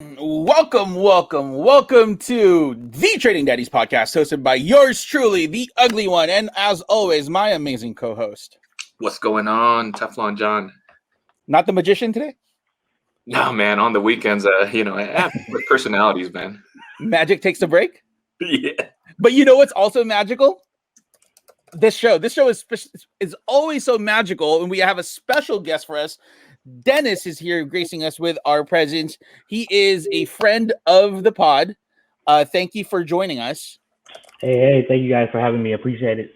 Welcome to the Trading Daddies podcast, hosted by yours truly, the ugly one, and as always, my amazing co-host. What's going on, Teflon John? Not the magician today? No, man. On the weekends, I have personalities, man. Magic takes a break? Yeah. But you know what's also magical? This show is always so magical, and we have a special guest for us. Dennis is here gracing us with our presence. He is a friend of the pod. Thank you for joining us. Hey, thank you guys for having me. Appreciate it.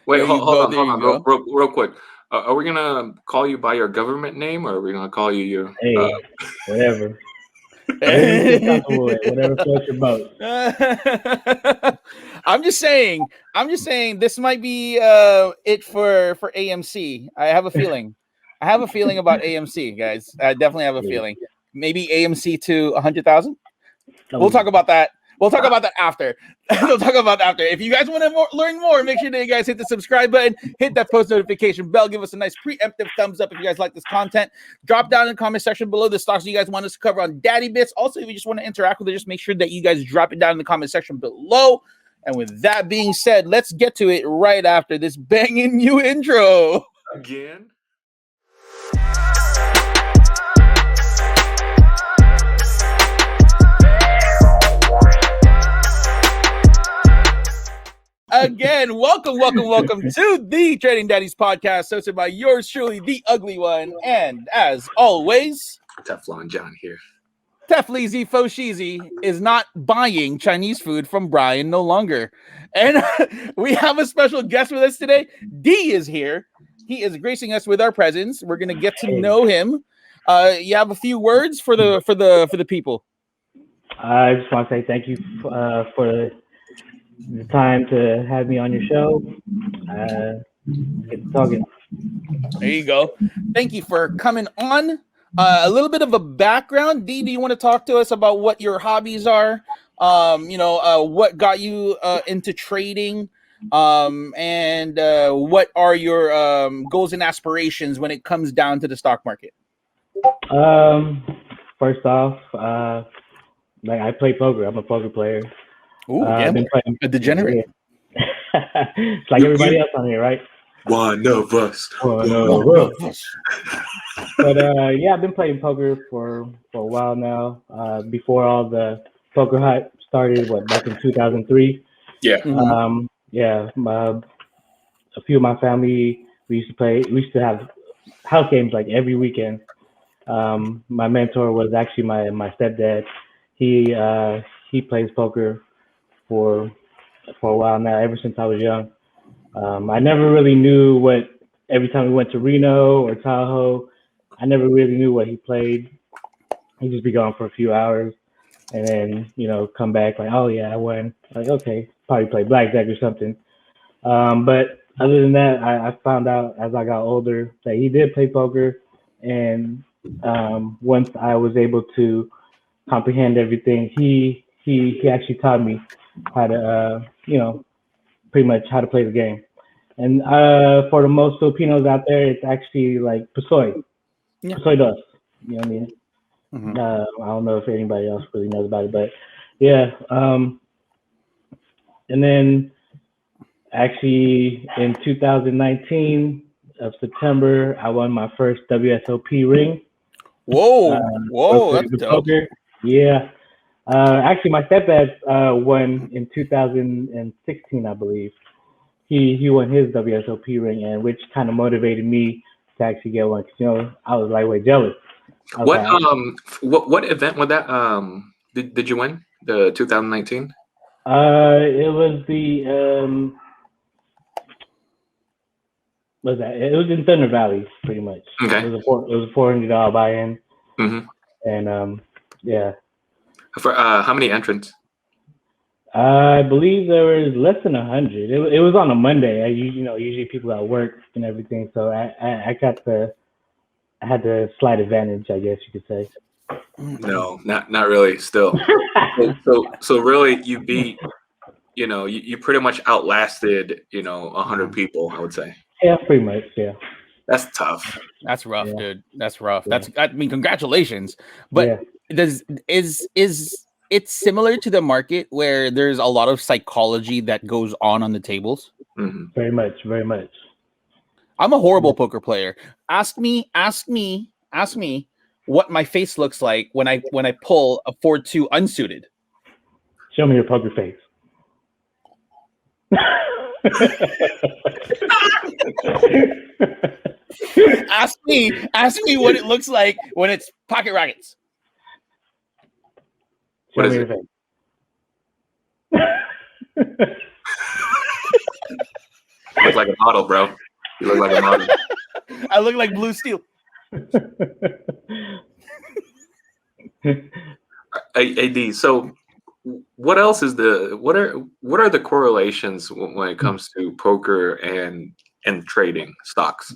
Wait, hold on, real quick. Are we gonna call you by your government name, or are we gonna call you your? Whatever. Whatever floats your boat. I'm just saying. This might be it for AMC. I have a feeling. About AMC, guys. I definitely have a feeling. Maybe AMC to 100,000. We'll talk about that. We'll talk about that after. If you guys want to learn more, make sure that you guys hit the subscribe button, hit that post notification bell, give us a nice preemptive thumbs up if you guys like this content. Drop down in the comment section below the stocks you guys want us to cover on Daddy Bits. Also, if you just want to interact with it, just make sure that you guys drop it down in the comment section below. And with that being said, let's get to it right after this banging new intro. Again? Again, welcome to the Trading Daddies podcast, hosted by yours truly, the ugly one, and as always, Teflon John here. Tefleezy Fosheezy is not buying Chinese food from Brian no longer, and we have a special guest with us today. D is here. He is gracing us with our presence. We're gonna get to know him. You have a few words for the people. I just want to say thank you for the time to have me on your show. Get talking. There you go. Thank you for coming on. A little bit of a background. D, do you want to talk to us about what your hobbies are? What got you into trading? And what are your goals and aspirations when it comes down to the stock market? First off, I play poker. I'm a poker player. Ooh, I've been playing a degenerate. It's like everybody else on here, right? One of us. But I've been playing poker for a while now. Before all the poker hype started, back in 2003. Yeah. A few of my family, we used to have house games like every weekend. My mentor was actually my stepdad. He plays poker for a while now, ever since I was young. I never really knew every time we went to Reno or Tahoe, I never really knew what he played. He'd just be gone for a few hours and then, come back like, oh yeah, I won. Like, okay, probably play blackjack or something. But other than that, I found out as I got older that he did play poker. And once I was able to comprehend everything, he actually taught me how to, pretty much how to play the game. And for the most Filipinos out there, it's actually like Pasoy. Yeah. Pasoy dos. You know what I mean? Mm-hmm. I don't know if anybody else really knows about it, but yeah. And then actually in 2019 of September, I won my first WSOP ring. Whoa, that's dope. Poker. Yeah. Actually, my stepdad won in 2016, I believe. He won his WSOP ring, and which kind of motivated me to actually get one. Because I was lightweight jealous. What event was that? Did you win the 2019? It was the what was that? It was in Thunder Valley, pretty much. Okay. It was a $400 buy-in. Mm-hmm. And yeah. For how many entrants? I believe there was less than 100. It was on a Monday. Usually people at work and everything, so I had the slight advantage, I guess you could say. No, not really. Still, so really, you beat. You pretty much outlasted 100 people, I would say. Yeah, pretty much. Yeah. That's tough. That's rough, dude. That's rough. Yeah. Congratulations. But is it's similar to the market where there's a lot of psychology that goes on the tables? Mm-hmm. Very much, very much. I'm a horrible poker player. Ask me what my face looks like when I pull a 4-2 unsuited. Show me your poker face. Ask me what it looks like when it's pocket rockets. Show What me is your it? face. You look like a model, bro. You look like a model. I look like blue steel. AD. So, what else is what are the correlations when it comes to poker and trading stocks?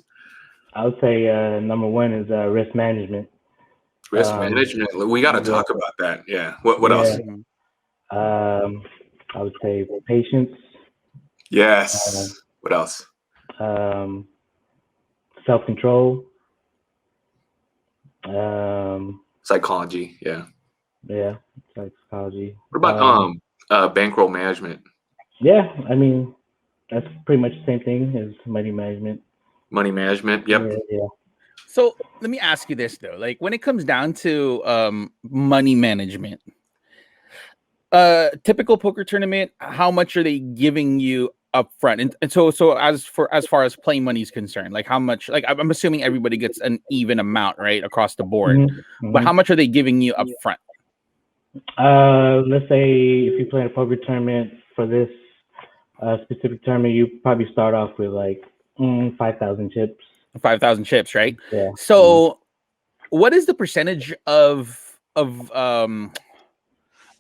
I would say number one is risk management. Risk management. We got to talk about that. Yeah. What else? I would say patience. Yes. What else? Self-control. Psychology. Yeah. Yeah, psychology. What about bankroll management? Yeah, I mean that's pretty much the same thing as money management. Money management. Yep. Yeah. So let me ask you this though, like when it comes down to money management, typical poker tournament, how much are they giving you up front? And so as far as play money is concerned, like how much, like I'm assuming everybody gets an even amount, right, across the board. Mm-hmm. But how much are they giving you up front? Let's say if you play a poker tournament for this specific tournament, you probably start off with like 5,000 chips. 5,000 chips, right? Yeah. So what is the percentage of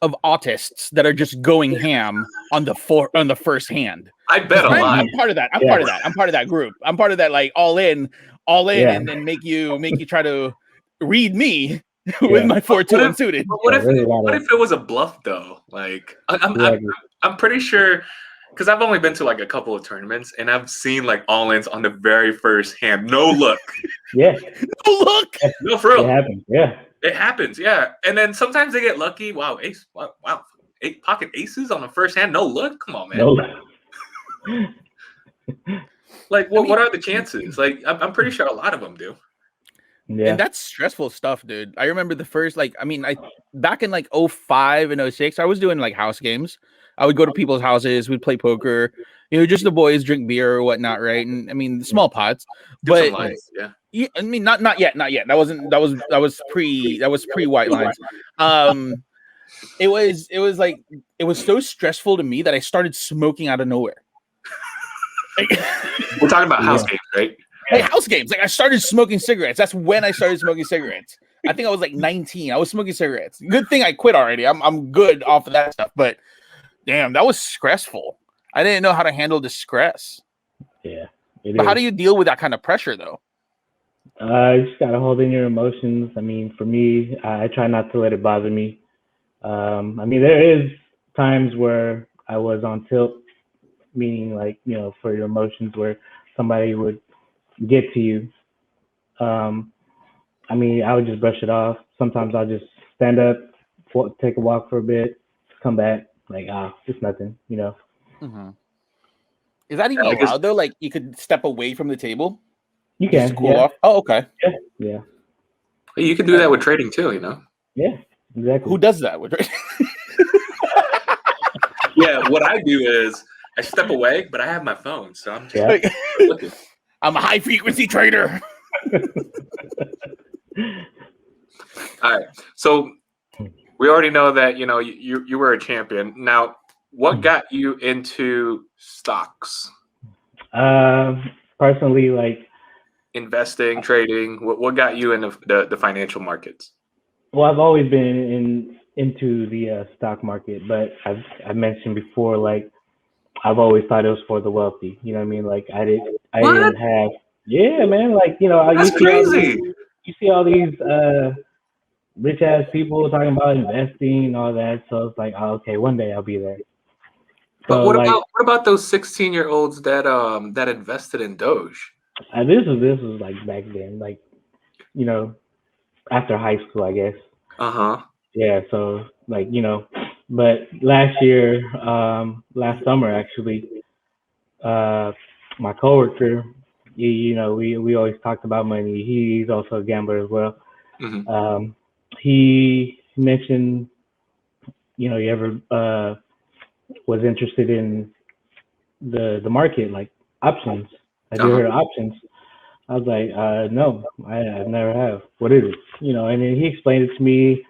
autists that are just going ham on the first hand? I bet a lot. I'm part of that. I'm part of that group. I'm part of that, like all in, and then make you try to read me with my 4-2 unsuited. What if it was a bluff though? Like I'm pretty sure, because I've only been to like a couple of tournaments and I've seen like all-ins on the very first hand. No look. Yeah. No look. No, for real. It happens. Yeah. It happens. Yeah. And then sometimes they get lucky. Wow. Ace. Wow. Pocket aces on the first hand. No look. Come on, man. No look. Like, what are the chances? Like, I'm pretty sure a lot of them do. Yeah. And that's stressful stuff, dude. I remember the first, like, I mean, back in like 05 and 06, I was doing like house games. I would go to people's houses, we'd play poker, just the boys drink beer or whatnot, right? And I mean, small pots, but yeah, I mean, not yet. That was pre white lines. It was so stressful to me that I started smoking out of nowhere. We're talking about house games, right? Hey, house games. Like I started smoking cigarettes. That's when I started smoking cigarettes. I think I was like 19. I was smoking cigarettes. Good thing I quit already. I'm good off of that stuff. But damn, that was stressful. I didn't know how to handle the stress. Yeah. But how do you deal with that kind of pressure though? You just gotta hold in your emotions. I mean, for me, I try not to let it bother me. I mean, there is times where I was on tilt, meaning like, for your emotions where somebody would get to you. I mean, I would just brush it off. Sometimes I'll just stand up, take a walk for a bit, come back, like, it's nothing, Mm-hmm. Is that even allowed though? Like you could step away from the table? You can. Just cool off? Oh, okay. Yeah. You can do that with trading too, Yeah, exactly. Who does that with trading? Yeah, what I do is I step away, but I have my phone, so I'm just looking. I'm a high frequency trader. All right. So we already know that you were a champion. Now, what got you into stocks? Personally, like investing, trading. What got you into the financial markets? Well, I've always been into the stock market, but I've mentioned before, like I've always thought it was for the wealthy. You know what I mean? Like I didn't have. Yeah, man. Like that's crazy. You see all these rich ass people talking about investing and all that. So it's like, okay, one day I'll be there. But what about those 16-year-olds that invested in Doge? This was like back then, like after high school, I guess. Yeah, so like, you know, but last year, last summer actually, my coworker, you know, we always talked about money. He's also a gambler as well. He mentioned, you know, you ever was interested in the market, like options. Have you heard of options? I was like, no, I never have. What is it? You know, and then he explained it to me.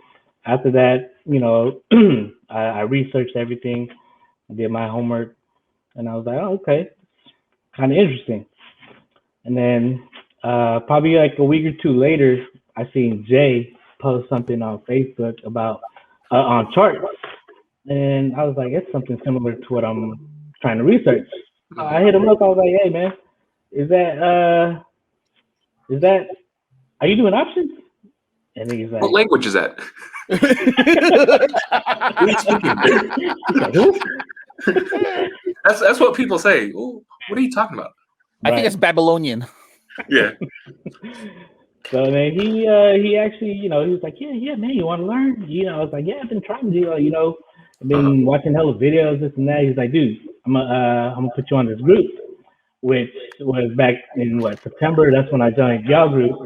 After that, you know, I researched everything. I did my homework, and I was like, oh, okay, kind of interesting. And then probably like a week or two later, I seen Jay post something on Facebook about on charts, and I was like, it's something similar to what I'm trying to research. I hit him up. I was like, hey man, is that are you doing options? And he's like, what language is that? What are you speaking? That's what people say. Ooh, what are you talking about? I think it's Babylonian. Yeah. So then he actually, you know, he was like, yeah, man, you want to learn? You know, I was like, yeah, I've been trying to do, you know, I've been watching hella videos, this and that. He's like, dude, I'm gonna put you on this group, which was back in September. That's when I joined y'all group,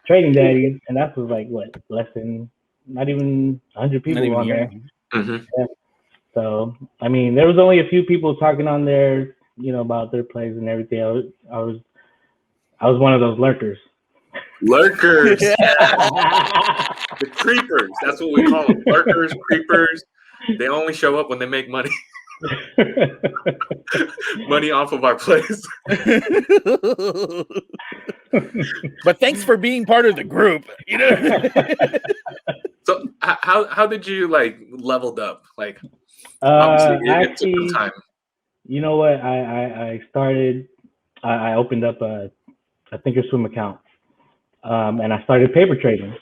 Trading Daddies, and that was like less than not even 100 people on there. Yeah. So I mean, there was only a few people talking on there, you know, about their plays and everything. I was one of those lurkers. Lurkers. The creepers. That's what we call them. Lurkers, creepers. They only show up when they make money. Money off of our plays. But thanks for being part of the group. You know. So how did you like leveled up? Like actually, time. You know what? I started. I opened up a Thinkorswim account, and I started paper trading.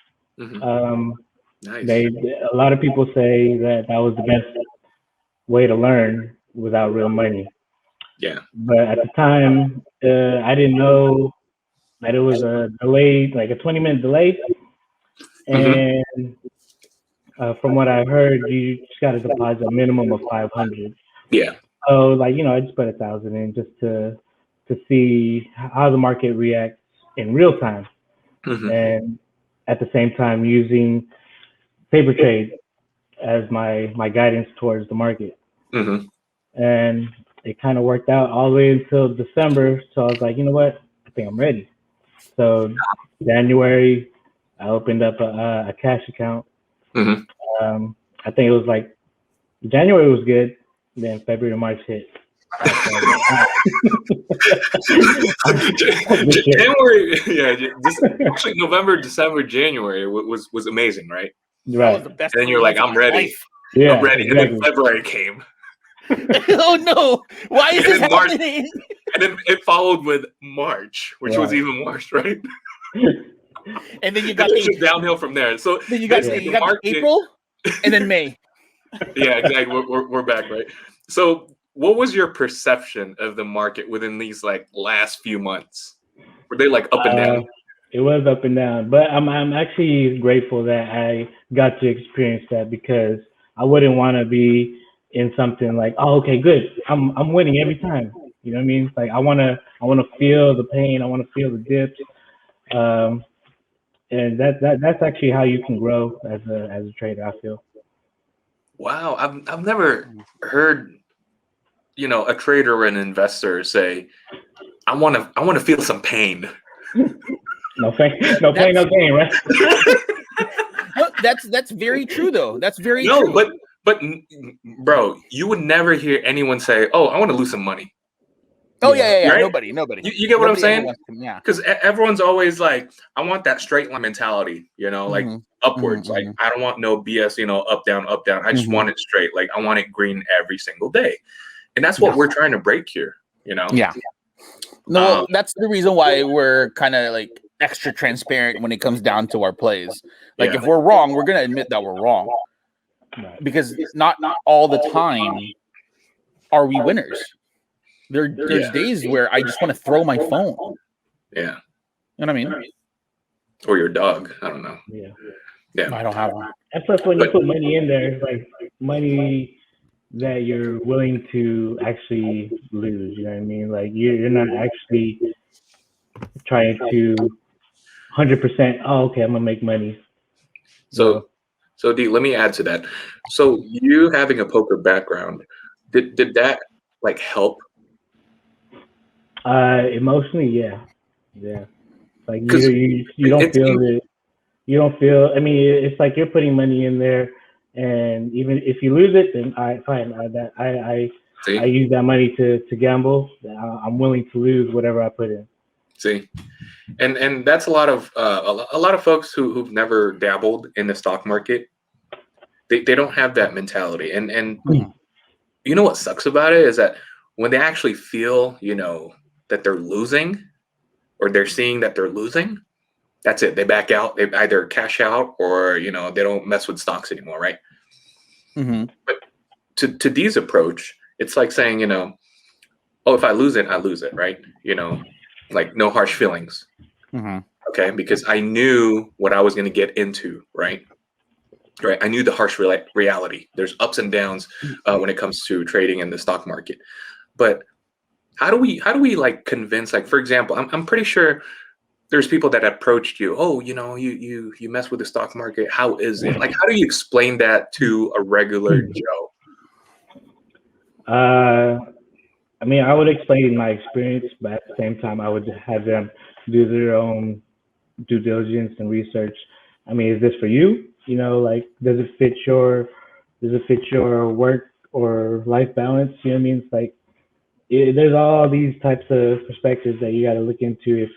Nice. A lot of people say that was the best way to learn without real money. Yeah. But at the time, I didn't know that it was a delay, like a 20-minute delay. And from what I've heard, you just got to deposit a minimum of 500. Yeah. So like, you know, I just put 1,000 in just to see how the market reacts in real time. And at the same time using paper trade as my guidance towards the market. And it kind of worked out all the way until December. So I was like, you know what? I think I'm ready. So January, I opened up a cash account. I think it was like January was good. Then February and March hit. January, yeah. Actually, November, December, January was amazing, right? Right. Was the best and then you're like, I'm ready. Yeah, I'm ready. exactly. And then February came. Oh no! Why is this happening? And then it followed with March, which was even worse, right? And then you got just downhill from there. So then you got April, and then May. Yeah, exactly. We're back, right? So, what was your perception of the market within these like last few months? Were they like up and down? It was up and down, but I'm actually grateful that I got to experience that, because I wouldn't want to be in something like, oh, okay, good, I'm winning every time. You know what I mean? It's like I want to feel the pain. I want to feel the dips. And that's actually how you can grow as a trader, I feel. Wow, I've never heard, you know, a trader or an investor say, I want to feel some pain. No pain, no gain, right? No, that's very true though. That's very true. But bro, you would never hear anyone say, "Oh, I want to lose some money." Oh yeah. Right? Nobody. You get what I'm saying? Yeah. Because everyone's always like, "I want that straight line mentality," you know, like upwards. Like I don't want no BS, you know, up down. I just want it straight. Like I want it green every single day, and that's what we're trying to break here. You know? Yeah. No, that's the reason why we're kind of like extra transparent when it comes down to our plays. Like if we're wrong, we're gonna admit that we're wrong, because not all the time are we winners. There's days where I just want to throw my phone. Yeah. You know what I mean? Or your dog. I don't know. Yeah. Yeah, I don't have one. And plus, when you put money in there, it's like money that you're willing to actually lose. You know what I mean? Like you're not actually trying to 100%. Oh, okay, I'm gonna make money. So, so D, let me add to that. So you having a poker background, did that like help? Emotionally, yeah. Like Because you don't feel it. You don't feel. I mean, it's like you're putting money in there, and even if you lose it, then fine. I use that money to gamble. I'm willing to lose whatever I put in. See, and that's a lot of folks who've never dabbled in the stock market. They don't have that mentality, and you know what sucks about it is that when they actually feel that they're losing, or they're seeing that they're losing, that's it. They back out. They either cash out, or they don't mess with stocks anymore, right? But to D's approach, it's like saying, oh, if I lose it, I lose it, right? Like no harsh feelings. Okay, because I knew what I was going to get into, right? Right. I knew the harsh reality. There's ups and downs when it comes to trading in the stock market. But how do we like convince, like, for example, I'm pretty sure there's people that approached you. Oh, you mess with the stock market. How is it? Like, how do you explain that to a regular Joe? I mean, I would explain my experience, but at the same time, I would have them do their own due diligence and research. I mean, is this for you? Like, does it fit your work or life balance? You know what I mean? It's like there's all these types of perspectives that you got to look into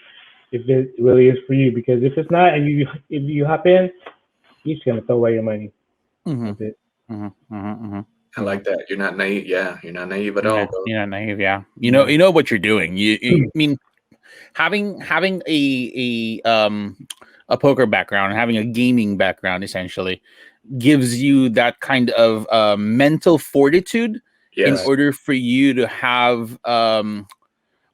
if it really is for you. Because if it's not, and if you hop in, you're just gonna throw away your money. That's it. I like that. You're not naive. Yeah, you're not naive at all. Bro. You're not naive. Yeah, you know what you're doing. I mean, having a poker background, having a gaming background, essentially gives you that kind of mental fortitude in order for you to have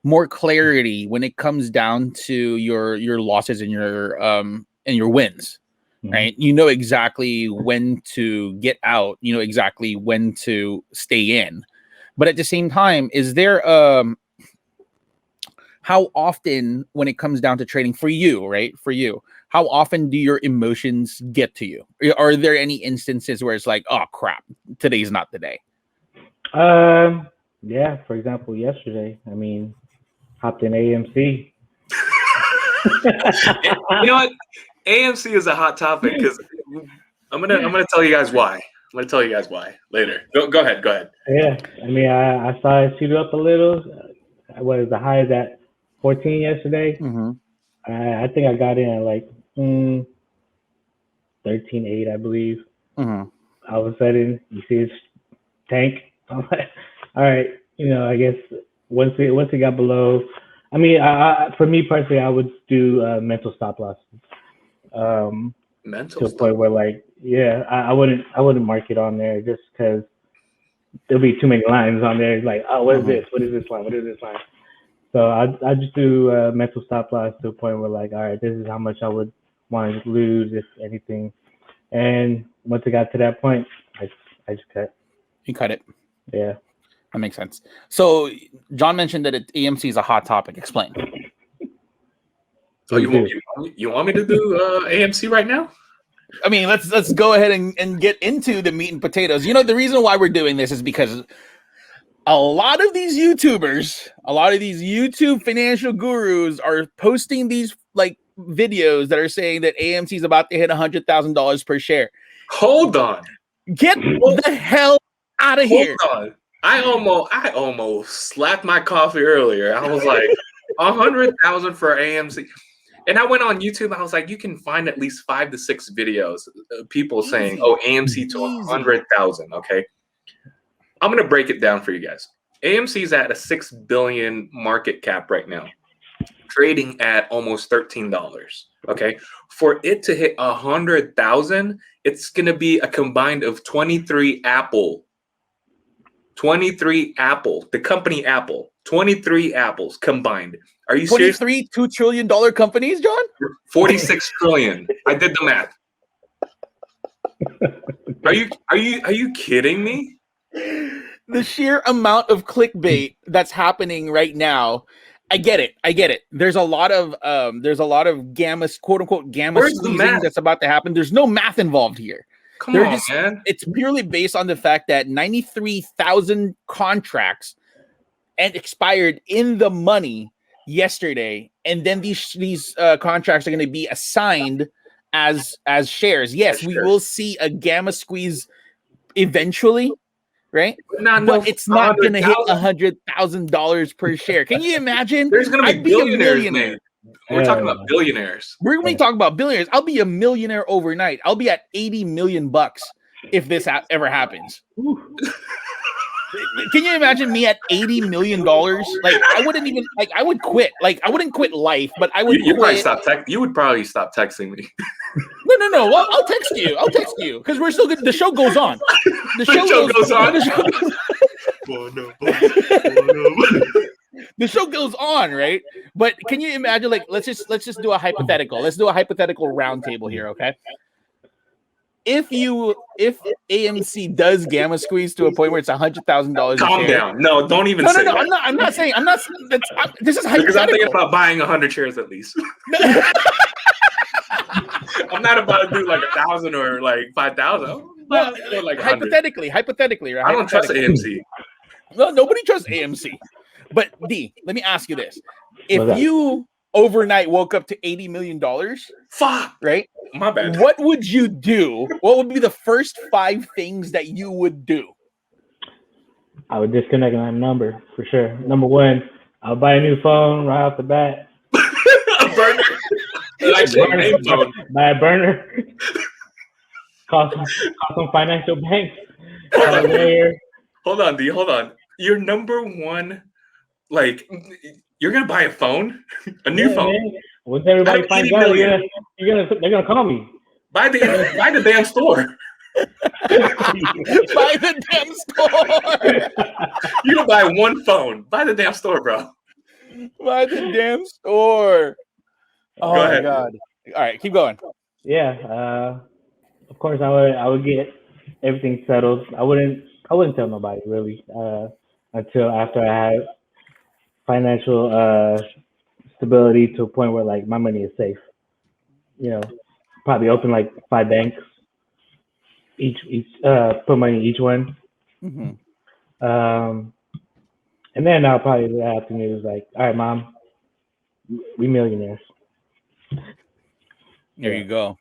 more clarity when it comes down to your losses and your wins. Right? You know exactly when to get out, you know exactly when to stay in. But at the same time, is there how often, when it comes down to trading for you, right? For you, how often do your emotions get to you? Are there any instances where it's like, oh crap, today's not the day? Yeah, for example, yesterday, I mean, hopped in AMC. You know what? AMC is a hot topic because I'm gonna tell you guys why. I'm gonna tell you guys why later. Go ahead. Yeah, I mean, I saw it shoot up a little. What is the high is at 14 yesterday? I think I got in at like 13.8, I believe. All of a sudden, you see it's tank. I'm like, all right, I guess once it got below. I mean, for me personally, I would do mental stop losses. To a point where, like, yeah, I wouldn't mark it on there just because there'll be too many lines on there. It's like, oh, what is this? What is this line? What is this line? So I just do mental stop loss to a point where, like, all right, this is how much I would want to lose, if anything. And once it got to that point, I just cut. You cut it. Yeah. That makes sense. So John mentioned that AMC is a hot topic. Explain. So you want me to do AMC right now? I mean, let's go ahead and get into the meat and potatoes. The reason why we're doing this is because a lot of these YouTubers, a lot of these YouTube financial gurus are posting these like videos that are saying that AMC is about to hit $100,000 per share. Hold on. Get the hell out of here. Hold on. I almost slapped my coffee earlier. I was like, 100,000 for AMC. And I went on YouTube. I was like, you can find at least 5 to 6 videos of people saying, oh, AMC to 100,000. Okay. I'm going to break it down for you guys. AMC is at a $6 billion market cap right now, trading at almost $13. Okay. For it to hit 100,000, it's going to be a combined of 23 Apple. 23 Apple, the company Apple, 23 Apples combined. Are you serious? 23 $2 trillion companies, John? 46 trillion. I did the math. Are you kidding me? The sheer amount of clickbait that's happening right now. I get it. There's a lot of gamma, quote unquote, gamma Where's the squeezing math? that's about to happen. There's no math involved here. Come on, man. It's purely based on the fact that 93,000 contracts and expired in the money yesterday, and then these contracts are going to be assigned as shares. Yes, we will see a gamma squeeze eventually, right? But it's not going to hit $100,000 per share. Can you imagine? There's going to be billionaires, man. We're talking about Yeah. billionaires. We're going to be talking about billionaires. I'll be a millionaire overnight. I'll be at 80 million bucks if this ever happens. Can you imagine me at $80 million? Like, I wouldn't even, like, I would quit. Like, I wouldn't quit life, but I would You quit. you would probably stop texting me. No. Well, I'll text you because we're still good. The show goes on. The show goes on. The show goes on, right? But can you imagine? Like, let's just do a hypothetical. Let's do a hypothetical roundtable here, okay? If AMC does gamma squeeze to a point where it's $100,000, calm down. No, don't even say that. I'm not saying. This is hypothetical. Because I'm thinking about buying 100 shares at least. I'm not about to do like 1,000 or like 5,000. Well, like hypothetically, right? I don't trust AMC. No, nobody trusts AMC. But D, let me ask you this: if What's that? you overnight woke up to $80 million, fuck, right? My bad. What would you do? What would be the first 5 things that you would do? I would disconnect my number for sure. Number one, I'll buy a new phone right off the bat. A burner. Buy a burner. Call some financial banks. Hold on, D. Hold on. Your number one, like, you're gonna buy a phone, a new phone. Man. Once everybody finds out, they're gonna call me. Buy the damn store. Buy the damn store. You don't buy one phone. Buy the damn store, bro. Buy the damn store. Oh my god! All right, keep going. Yeah, of course I would get everything settled. I wouldn't tell nobody really until after I had financial stability to a point where like my money is safe. You know, probably open like 5 banks, each put money in each one. Mm-hmm. And then I'll probably have to do is like, all right, mom, we millionaires. There you go.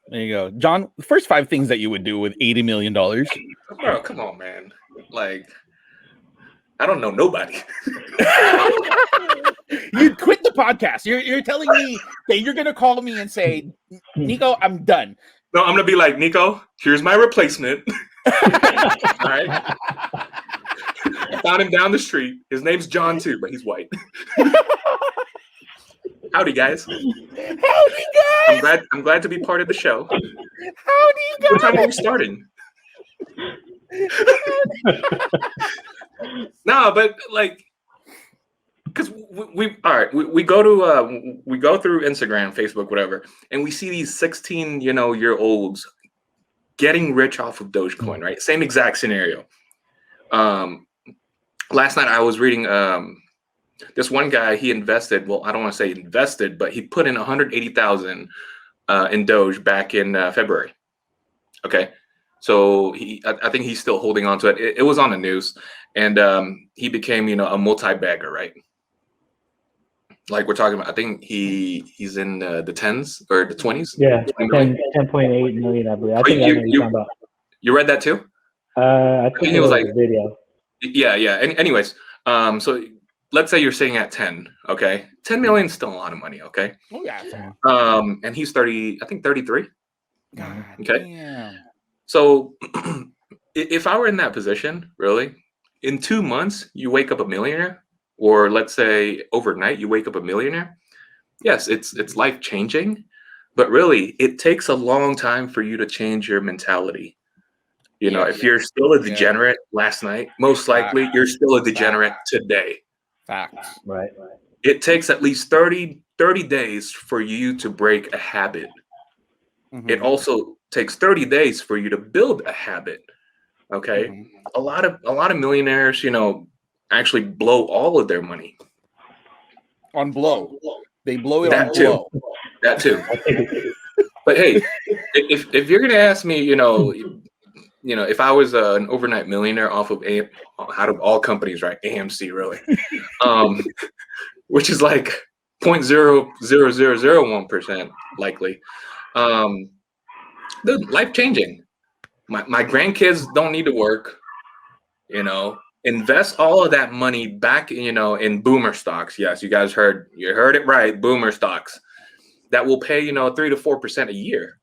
John, the first 5 things that you would do with $80 million. Bro, come on, man. Like, I don't know nobody. You quit the podcast. You're telling me that you're gonna call me and say, Nico, I'm done. No, I'm gonna be like, Nico, here's my replacement. All right. I found him down the street. His name's John too, but he's white. Howdy, guys. I'm glad to be part of the show. Howdy, guys. What time are we starting? No, but like, because we go to we go through Instagram, Facebook, whatever, and we see these 16 year olds getting rich off of Dogecoin, right? Same exact scenario. Last night I was reading this one guy. He invested. Well, I don't want to say invested, but he put in 180,000 in Doge back in February. Okay. So I think he's still holding on to it. It was on the news, and he became, a multi-bagger, right? Like we're talking about. I think he's in the 10s or the 20s. Yeah, 10.8 million, I believe. I think that's what you're talking about. You read that too? I think it was like a video. Yeah. Anyways, so let's say you're sitting at 10. Okay, 10 million is still a lot of money. Okay. Oh yeah. And he's 30. I think 33. God, okay. Damn. So if I were in that position, really, in 2 months, you wake up a millionaire, or let's say overnight, you wake up a millionaire. Yes, it's life-changing, but really, it takes a long time for you to change your mentality. If you're still a degenerate last night, most likely you're still a degenerate today. Facts. Right. It takes at least 30 days for you to break a habit. Mm-hmm. It also takes 30 days for you to build a habit. Okay. A lot of millionaires, actually blow all of their money on blow. They blow it that on too. blow. That too. But hey, if you're gonna ask me, if I was an overnight millionaire off of out of all companies, right? AMC really, which is like 0.00001% likely. Life changing. My grandkids don't need to work. Invest all of that money back, in boomer stocks. Yes, you guys heard it right. Boomer stocks that will pay, 3 to 4% a year.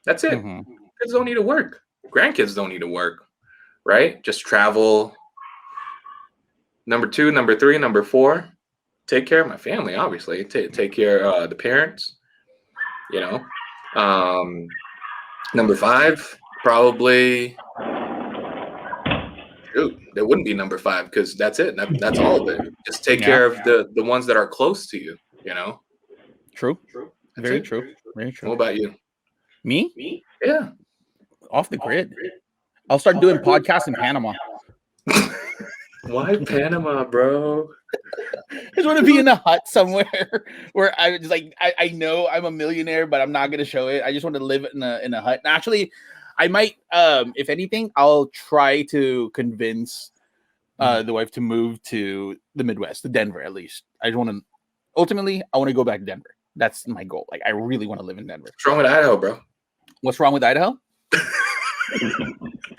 That's it. Kids don't need to work. Grandkids don't need to work, right? Just travel. Number 2, number 3, number 4, take care of my family, obviously. Take care of the parents, Number 5, probably, there wouldn't be number 5 because that's it. That's all of it. Just take care of the ones that are close to you, True. Very true. Very true. What about you? Me? Yeah. Off the grid. I'll start doing podcasts in Panama. Why Panama, bro? I just want to be in a hut somewhere where I just I know I'm a millionaire, but I'm not going to show it. I just want to live in a hut. And actually, I might, if anything, I'll try to convince the wife to move to the Midwest, to Denver at least. I want to go back to Denver. That's my goal. Like, I really want to live in Denver. What's wrong with Idaho, bro? What's wrong with Idaho?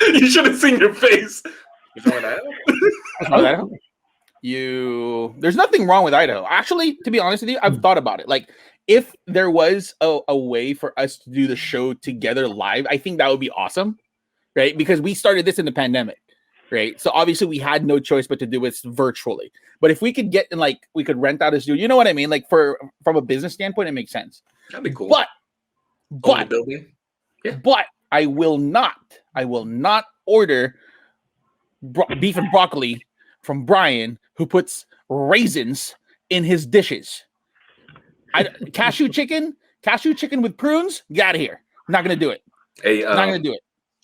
You should have seen your face. What's wrong with Idaho? What's wrong with Idaho? There's nothing wrong with Idaho. Actually, to be honest with you, I've thought about it. Like, if there was a way for us to do the show together live, I think that would be awesome, right? Because we started this in the pandemic, right? So obviously we had no choice but to do it virtually. But if we could get in, we could rent out a studio, you know what I mean? Like, from a business standpoint, it makes sense. That'd be cool. But building. Yeah. But I will not order beef and broccoli from Brian, who puts raisins in his dishes. Cashew chicken with prunes. Get out of here. I'm not gonna do it. Hey, I'm not gonna do it.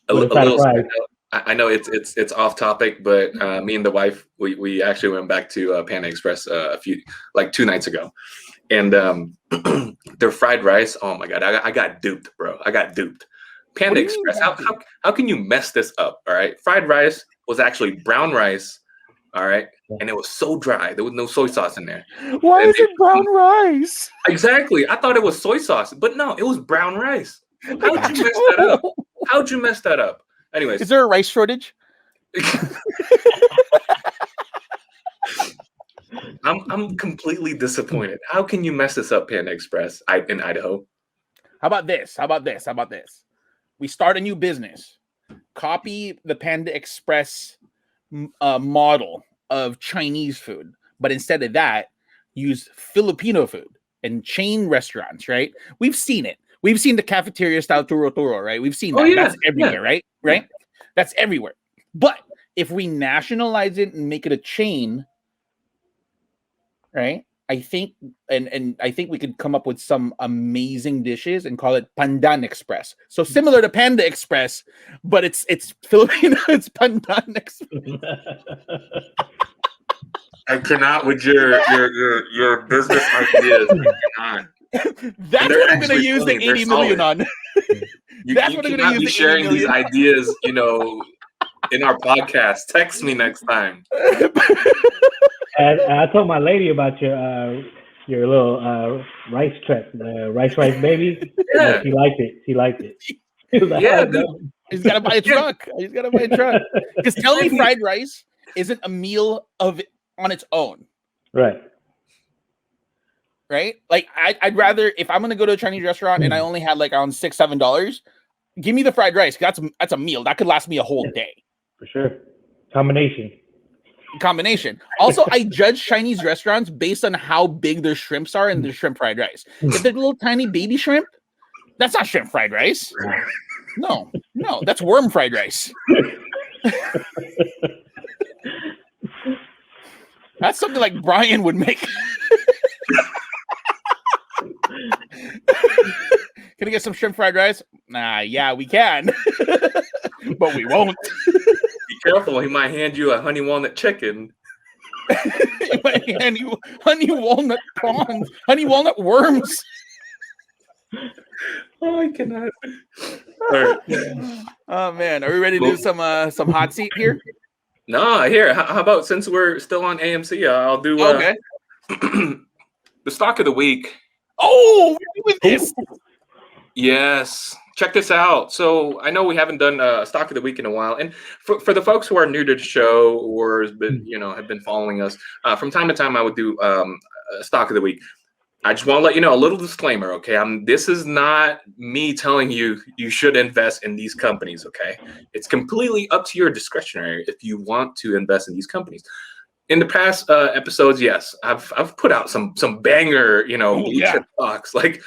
A little side note. I know it's off topic, but me and the wife, we actually went back to Panda Express 2 nights ago, and their fried rice. Oh my god, I got duped, bro. I got duped. Panda Express. How can you mess this up? All right, fried rice was actually brown rice. All right, and it was so dry. There was no soy sauce in there. Why is it brown rice? Exactly. I thought it was soy sauce, but no, it was brown rice. How'd you mess that up? How'd you mess that up? Anyways, is there a rice shortage? I'm completely disappointed. How can you mess this up, Panda Express in Idaho? How about this? We start a new business. Copy the Panda Express model of Chinese food, but instead of that, use Filipino food and chain restaurants, right? We've seen it. We've seen the cafeteria style turo, right? We've seen that. Yeah, that's everywhere, right? Right? That's everywhere. But if we nationalize it and make it a chain, right? I think I think we could come up with some amazing dishes and call it Pandan Express. So similar to Panda Express, but it's Filipino. It's Pandan Express. I cannot with your business ideas. I cannot. That's what I'm going to use the 80 million on. That's what I'm going to use. Sharing these ideas, in our podcast. Text me next time. And I told my lady about your little rice trek, rice baby. Yeah, she liked it. Yeah, dude. He's got to buy a truck. Because tell me, fried rice isn't a meal on its own. Right. Like I'd rather, if I'm gonna go to a Chinese restaurant and I only had around $6-7, give me the fried rice. That's a meal that could last me a whole day. For sure. Combination. Also, I judge Chinese restaurants based on how big their shrimps are and their shrimp fried rice. If they're little tiny baby shrimp, that's not shrimp fried rice. No, that's worm fried rice. That's something like Brian would make. Can I get some shrimp fried rice? Yeah, we can, but we won't. Be careful. He might hand you a honey walnut chicken. He might hand you honey walnut prawns, honey walnut worms. Oh, I cannot. All right. Oh man, are we ready to do some hot seat here? No, here. How about, since we're still on AMC, I'll do Okay. the stock of the week. Oh, we're doing this. Yes. Check this out. So I know we haven't done a stock of the week in a while, and for the folks who are new to the show or have been following us, from time to time I would do a stock of the week. I just want to let you know, a little disclaimer, okay? This is not me telling you should invest in these companies, okay? It's completely up to your discretionary if you want to invest in these companies. In the past episodes, yes, I've put out some banger, blue chip stocks, like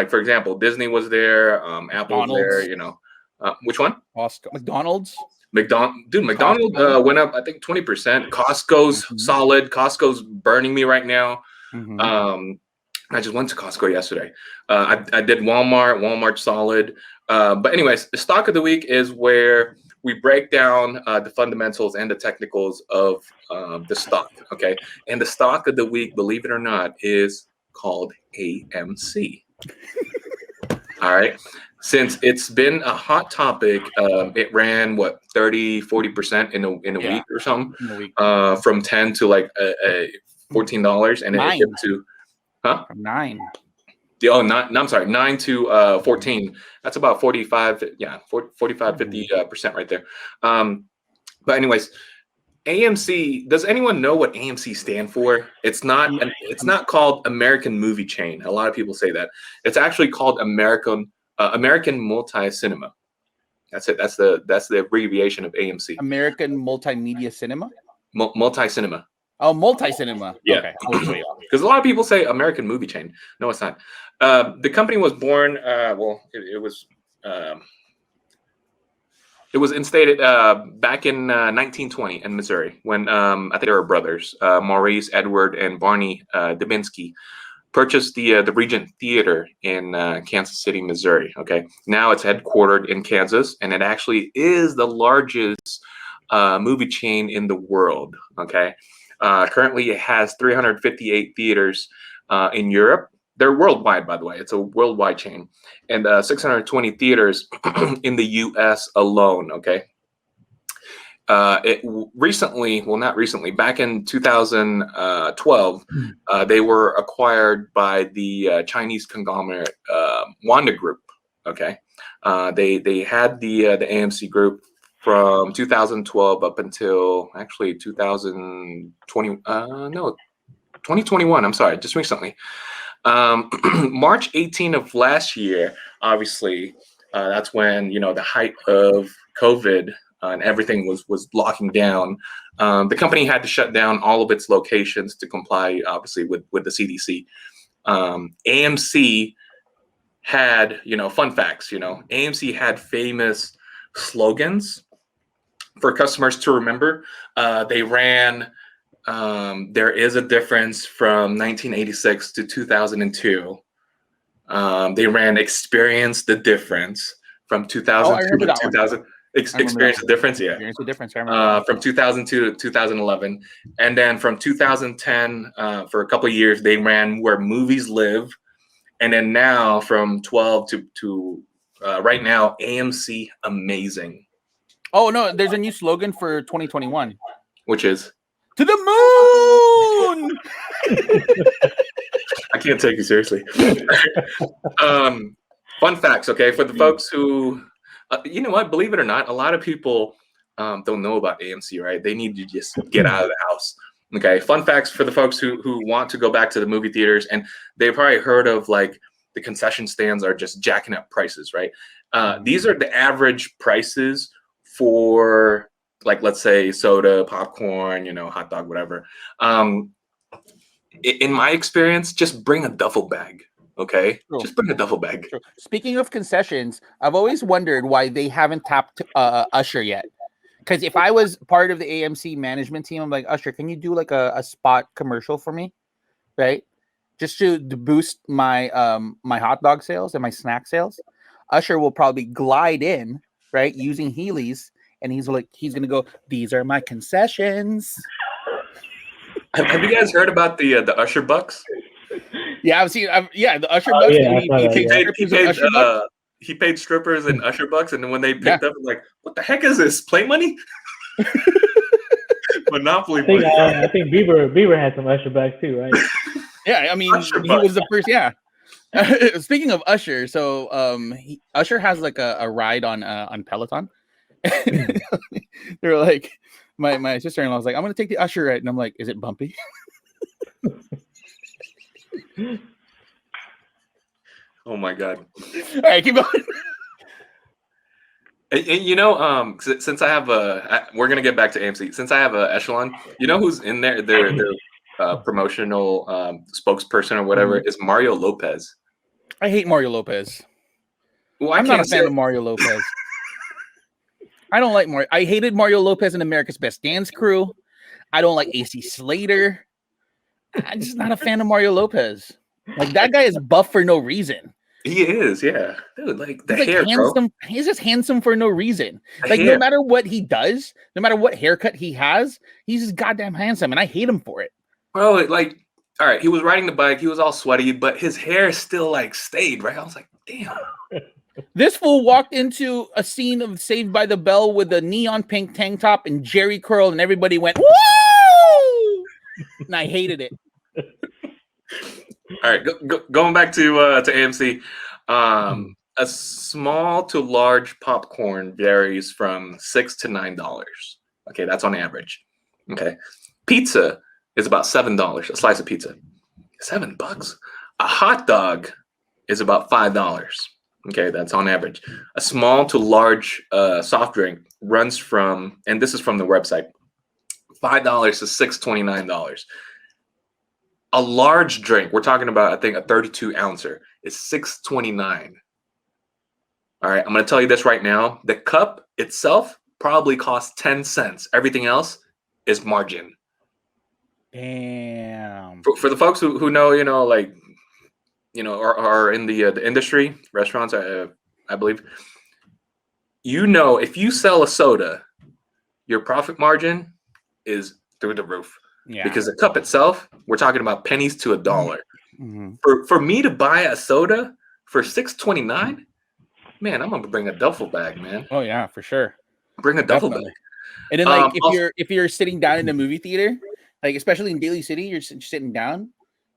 for example, Disney was there, Apple was there, which one? McDonald's. McDonald's went up, I think 20%. Costco's solid. Costco's burning me right now. I just went to Costco yesterday. I did Walmart. Walmart's solid. But anyways, the stock of the week is where we break down the fundamentals and the technicals of the stock. Okay, and the stock of the week, believe it or not, is called AMC. All right. Since it's been a hot topic, it ran what 30-40% in a week or something, from 10 to like $14, and it hit to. From 9. Oh, I'm sorry, 9 to 14. That's about 45, 50% right there. But anyways, AMC. Does anyone know what AMC stand for? It's not called American Movie Chain. A lot of people say that. It's actually called American Multi-Cinema. That's it. That's the abbreviation of AMC. American Multimedia Cinema. Multi-Cinema. Oh, multi-cinema. Yeah. Okay. Because a lot of people say American Movie Chain. No, it's not. The company was born. It was instated back in 1920 in Missouri when I think they were brothers, Maurice, Edward, and Barney Dubinsky, purchased the Regent Theater in Kansas City, Missouri. Okay, now it's headquartered in Kansas, and it actually is the largest movie chain in the world. Okay. Currently, it has 358 theaters in Europe. They're worldwide, by the way. It's a worldwide chain. And 620 theaters in the U.S. alone, okay? Back in 2012, they were acquired by the Chinese conglomerate Wanda Group, okay? They had the AMC Group from 2012 up until actually 2021. I'm sorry, just recently. March 18 of last year, obviously, that's when the height of COVID and everything was locking down. The company had to shut down all of its locations to comply, obviously, with the CDC. AMC had, fun facts. AMC had famous slogans for customers to remember. They ran there is a difference from 1986 to 2002. They ran experience the difference from 2002 to 2000. Experience the difference, yeah. Experience the difference. From 2002 to 2011, and then from 2010 for a couple of years they ran Where Movies Live, and then now from 12 to right now AMC Amazing. Oh no, there's a new slogan for 2021, which is to the moon. I can't take you seriously. Fun facts, okay, for the folks who, you know what? Believe it or not, a lot of people don't know about AMC, right? They need to just get out of the house. Okay, fun facts for the folks who want to go back to the movie theaters, and they've probably heard of like the concession stands are just jacking up prices, right? These are the average prices for, like, let's say soda, popcorn, hot dog, whatever. In my experience, just bring a duffel bag. Okay, True. Just bring a duffel bag. True. Speaking of concessions, I've always wondered why they haven't tapped Usher yet. Because if I was part of the AMC management team, I'm like, Usher, can you do like a spot commercial for me, right? Just to boost my my hot dog sales and my snack sales. Usher will probably glide in, right, using Heelys, and he's gonna go, "These are my concessions." Have you guys heard about the Usher bucks? Yeah, I've seen. The Usher bucks. Yeah, He paid strippers and Usher bucks, and then when they picked up, like, what the heck is this? Play money? Monopoly money. I think Bieber had some Usher bucks too, right? Yeah, I mean, he was the first. Yeah. Speaking of Usher, so Usher has like a ride on Peloton. They're like, my sister-in-law was like, "I'm gonna take the Usher ride," and I'm like, "Is it bumpy?" Oh my god! All right, keep going. And you know, since I have we're gonna get back to AMC. Since I have a Echelon, you know who's in there? Their promotional spokesperson or whatever is Mario Lopez. I hate Mario Lopez. Well, I'm not a fan of Mario Lopez. I don't like Mario. I hated Mario Lopez in America's Best Dance Crew. I don't like AC Slater. I'm just not a fan of Mario Lopez. Like, that guy is buff for no reason. He is, yeah. Dude, like the he's hair, handsome. Bro. He's just handsome for no reason. Like, no matter what he does, no matter what haircut he has, he's just goddamn handsome, and I hate him for it. Bro, like, all right, he was riding the bike, he was all sweaty, but his hair still like stayed, right? I was like, damn. This fool walked into a scene of Saved by the Bell with a neon pink tank top and Jerry curl, and everybody went, "Woo!" And I hated it. All right, going back to AMC, a small to large popcorn varies from $6 to $9. Okay, that's on average. Okay, pizza is about $7. A slice of pizza, $7. A hot dog is about $5. Okay, that's on average. A small to large soft drink runs from, and this is from the website, $5 to $6.29. A large drink, we're talking about, I think, a 32 ouncer, is $6.29. All right, I'm going to tell you this right now. The cup itself probably costs 10 cents. Everything else is margin. Damn. For the folks who know, like, are in the industry, restaurants, I believe, if you sell a soda, your profit margin is through the roof. Yeah. Because the cup itself, we're talking about pennies to $1. Mm-hmm. For me to buy a soda for $6.29, man, I'm gonna bring a duffel bag, man. Oh yeah, for sure. Bring a duffel bag. And then, like, if you're sitting down in the movie theater, like especially in Daly City, you're sitting down,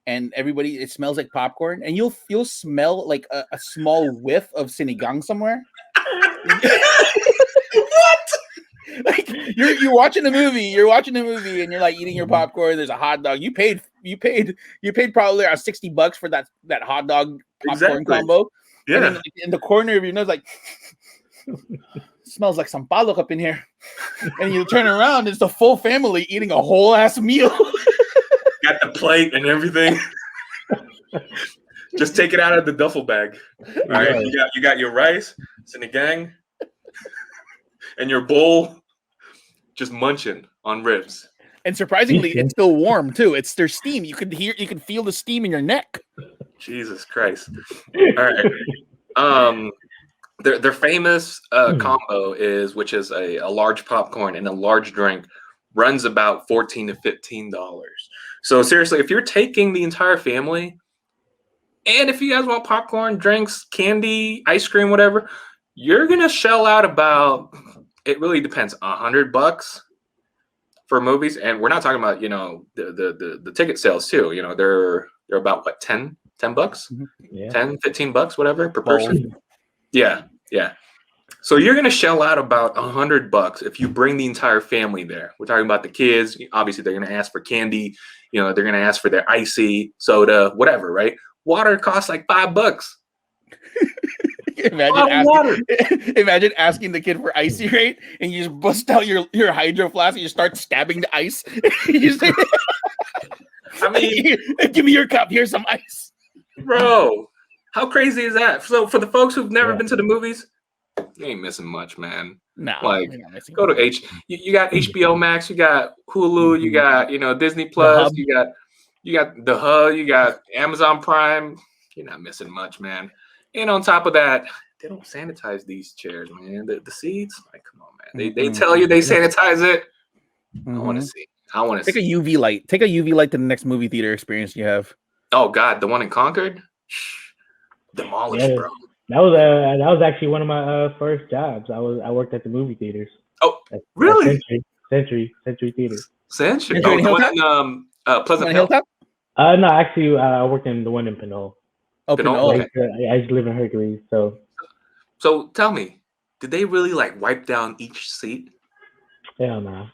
and it smells like popcorn, and you'll smell like a small whiff of sinigang somewhere. What? Like, you're watching the movie, and you're like eating your popcorn. There's a hot dog. You paid probably around $60 for that hot dog popcorn combo. Yeah. And then, like, in the corner of your nose, like, smells like some palok up in here. And you turn around, it's the full family eating a whole ass meal. Got the plate and everything. Just take it out of the duffel bag. All right, you got your rice, sinigang, and your bowl. Just munching on ribs. And surprisingly, it's still warm too. It's their steam. You can feel the steam in your neck. Jesus Christ. All right. Their famous combo which is a large popcorn and a large drink, runs about $14 to $15. So seriously, if you're taking the entire family, and if you guys want popcorn, drinks, candy, ice cream, whatever, you're gonna shell out about, it really depends, $100 for movies. And we're not talking about, the ticket sales too. They're about what, $10? Yeah. $10, $15, whatever per person. Yeah. So you're gonna shell out about $100 if you bring the entire family there. We're talking about the kids. Obviously, they're gonna ask for candy. They're gonna ask for their icy soda, whatever, right? Water costs like $5. Imagine asking the kid for icy, right? And you just bust out your hydro flask and you start stabbing the ice. I mean, give me your cup. Here's some ice. Bro, how crazy is that? So for the folks who've never been to the movies, you ain't missing much, man. No, like, go to you got HBO Max, you got Hulu, you got Disney Plus, you got the Hub, you got Amazon Prime. You're not missing much, man. And on top of that, don't sanitize these chairs, man. The seats, like, come on, man. They tell you they sanitize it. I want to see. I want to take a UV light. Take a UV light to the next movie theater experience you have. Oh God, the one in Concord, demolished, bro. That was actually one of my first jobs. I worked at the movie theaters. Oh, really? Century Theater. Century. Oh, the one in Pleasant Hill. No, actually, I worked in the one in Pinole. Oh, Pinole. Okay. I used to live in Hercules, so. So tell me, did they really like wipe down each seat? Hell no.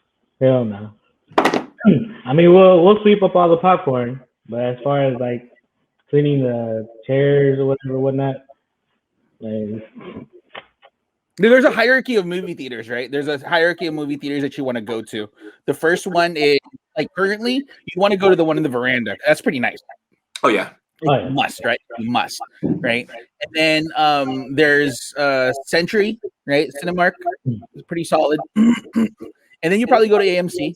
I mean, we'll sweep up all the popcorn, but as far as like cleaning the chairs or whatnot, like, there's a hierarchy of movie theaters, right? There's a hierarchy of movie theaters that you want to go to. The first one is like currently you want to go to the one in the veranda. That's pretty nice. Oh yeah. You must, right? You must, right? And then there's Century, right? Cinemark is pretty solid. And then you probably go to AMC.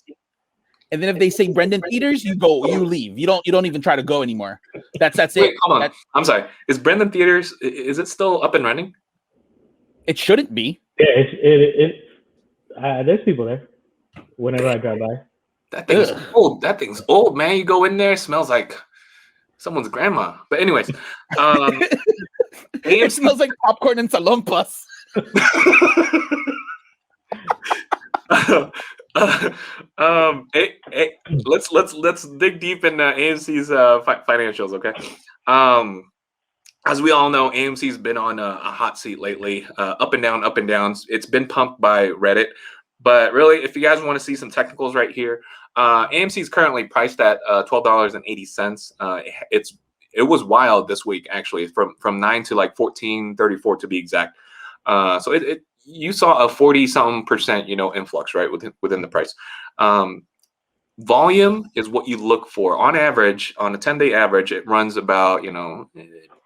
And then if they say Brendan Theaters, you leave. You don't even try to go anymore. That's Wait, it. Hold on. I'm sorry. Is Brendan Theaters, is it still up and running? It shouldn't be. Yeah, there's people there whenever I drive by. That thing's old. That thing's old, man. You go in there, it smells like someone's grandma. But anyways, it smells like popcorn and salompas. Let's dig deep in AMC's financials, okay? As we all know, AMC's been on a hot seat lately, up and down. It's been pumped by Reddit, but really, if you guys want to see some technicals right here, AMC is currently priced at $12.80. It was wild this week, actually, from 9 to like 14.34 to be exact. So you saw a 40-something%, influx, right, within the price. Volume is what you look for. On average, on a 10-day average, it runs about,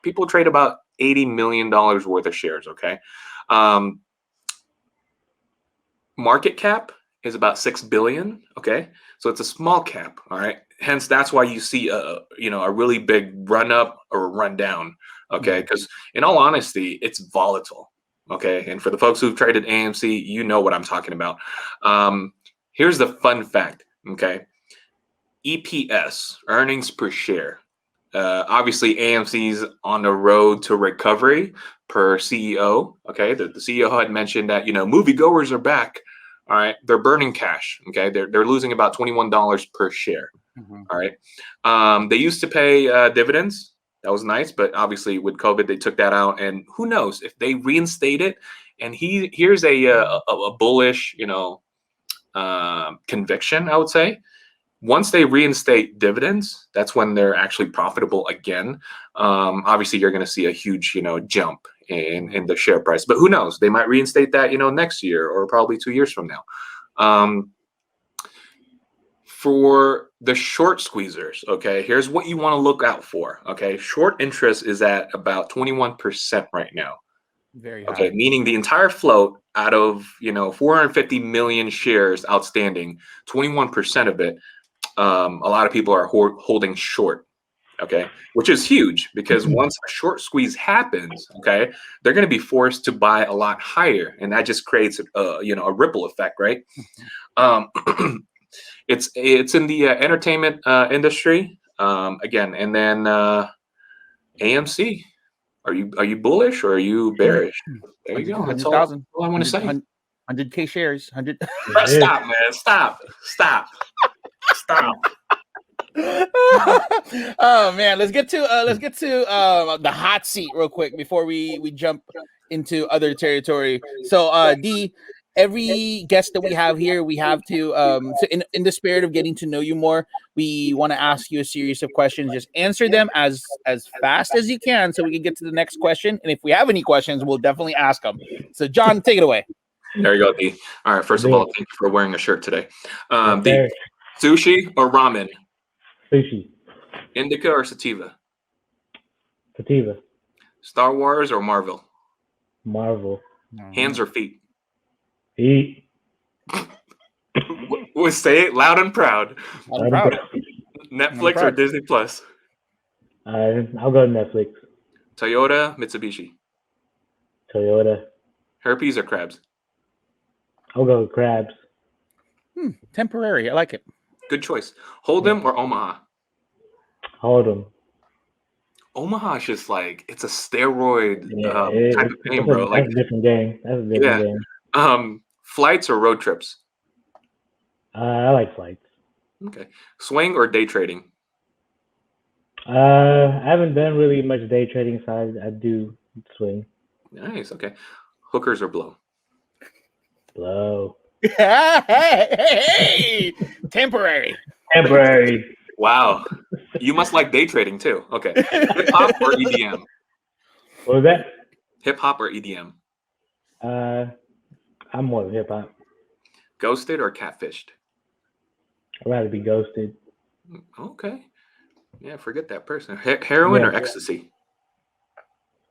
people trade about $80 million worth of shares, okay? Market cap is about $6 billion, okay? So it's a small cap, all right? Hence, that's why you see a really big run up or run down, okay? Because in all honesty, it's volatile, okay? And for the folks who've traded AMC, you know what I'm talking about. Here's the fun fact, okay? EPS, earnings per share. Obviously, AMC's on the road to recovery per CEO. Okay, the CEO had mentioned that moviegoers are back. All right, they're burning cash. Okay, they're losing about $21 per share. All right, they used to pay dividends. That was nice, but obviously with COVID, they took that out. And who knows if they reinstate it? And here's a bullish, conviction, I would say. Once they reinstate dividends, that's when they're actually profitable again. Obviously, you're going to see a huge, jump in the share price. But who knows? They might reinstate that, next year or probably 2 years from now. For the short squeezers, okay, here's what you want to look out for. Okay, short interest is at about 21% right now. Very high. Okay, meaning the entire float out of 450 million shares outstanding, 21% of it. A lot of people are holding short, okay, which is huge because once a short squeeze happens, okay, they're going to be forced to buy a lot higher, and that just creates a ripple effect, right? It's in the entertainment industry again, and then AMC. Are you bullish or are you bearish? There you go. That's all I want to say. 100K shares. 100. Stop, man. Stop. Oh man, let's get to the hot seat real quick before we jump into other territory. So D, every guest that we have here, we have to so in the spirit of getting to know you more, we want to ask you a series of questions. Just answer them as fast as you can so we can get to the next question. And if we have any questions, we'll definitely ask them. So John, take it away. There you go, D. All right, first of all, thank you for wearing a shirt today. D, sushi or ramen? Sushi. Indica or sativa? Sativa. Star Wars or Marvel? Marvel. Hands or feet? Feet. We'll say it loud and proud. I'm proud. Netflix or Disney Plus? I'll go to Netflix. Toyota, Mitsubishi? Toyota. Herpes or crabs? I'll go with crabs. Temporary. I like it. Good choice. Hold'em or Omaha? Hold'em. Omaha is just like it's a steroid Yeah, type of game, bro. that's a different game. That's a different game. Flights or road trips? I like flights. Okay. Swing or day trading? I haven't done really much day trading, so I do swing. Nice. Okay. Hookers or blow? Blow. Hey, temporary. Temporary. Wow. You must like day trading too. Okay. Hip hop or EDM? What was that? Hip hop or EDM? I'm more of hip hop. Ghosted or catfished? I'd rather be ghosted. Okay. Yeah, forget that person. Heroin or ecstasy?